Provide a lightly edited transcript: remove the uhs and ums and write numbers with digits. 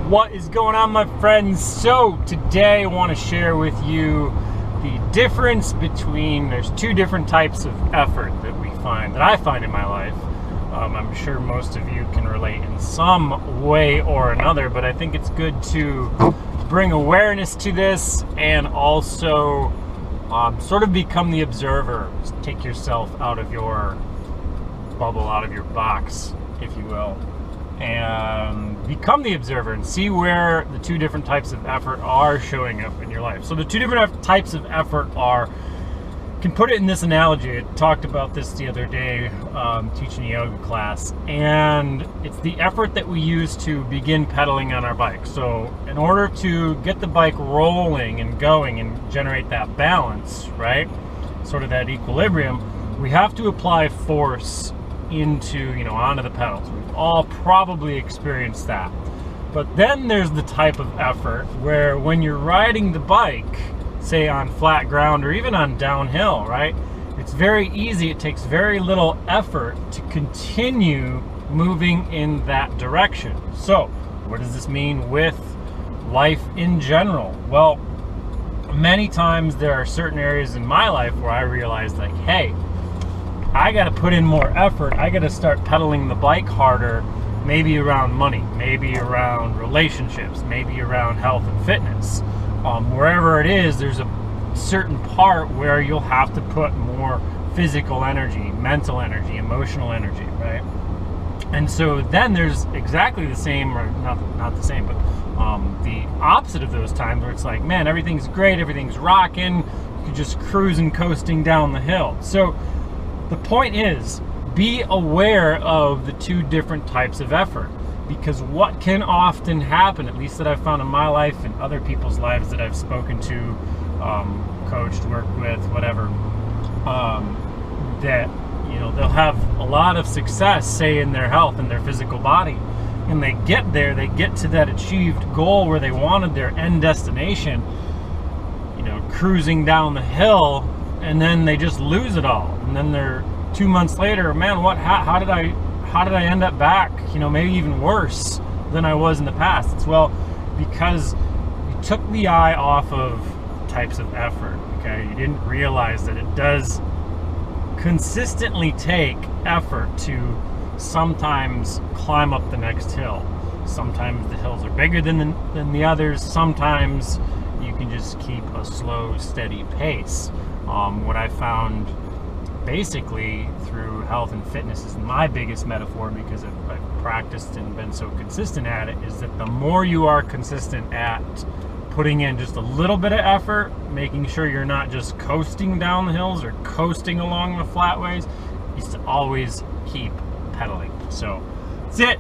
What is going on, my friends? So today I want to share with you the difference between, there's two different types of effort that I find in my life. I'm sure most of you can relate in some way or another, but I think it's good to bring awareness to this and also sort of become the observer. Take yourself out of your bubble, out of your box, if you will, and become the observer and see where the two different types of effort are showing up in your life. So the two different types of effort are, can put it in this analogy. I talked about this the other day teaching a yoga class, and it's the effort that we use to begin pedaling on our bike. So in order to get the bike rolling and going and generate that balance, right, sort of that equilibrium, we have to apply force into, onto the pedals. We've all probably experienced that. But then there's the type of effort where when you're riding the bike, say on flat ground or even on downhill, right, it's very easy, it takes very little effort to continue moving in that direction. So what does this mean with life in general? Well, many times there are certain areas in my life where I realize, like, hey, I got to put in more effort. I got to start pedaling the bike harder, maybe around money, maybe around relationships, maybe around health and fitness. Wherever it is, there's a certain part where you'll have to put more physical energy, mental energy, emotional energy, right? And so then there's exactly the same, or not the same, but the opposite of those times where it's like, man, everything's great, everything's rocking, you're just cruising, coasting down the hill. So the point is, be aware of the two different types of effort, because what can often happen, at least that I've found in my life and other people's lives that I've spoken to, coached, worked with, whatever, that, they'll have a lot of success, say, in their health and their physical body, and they get there, they get to that achieved goal where they wanted their end destination, cruising down the hill, and then they just lose it all, and then they're 2 months later, man, how did I end up back, maybe even worse than I was in the past? It's, well, because you took the eye off of types of effort, okay? You didn't realize that it does consistently take effort to sometimes climb up the next hill. Sometimes the hills are bigger than the others. Sometimes you can just keep a slow, steady pace. What I found basically through health and fitness is my biggest metaphor, because I've practiced and been so consistent at it, is that the more you are consistent at putting in just a little bit of effort, making sure you're not just coasting down the hills or coasting along the flatways, is to always keep pedaling. So that's it.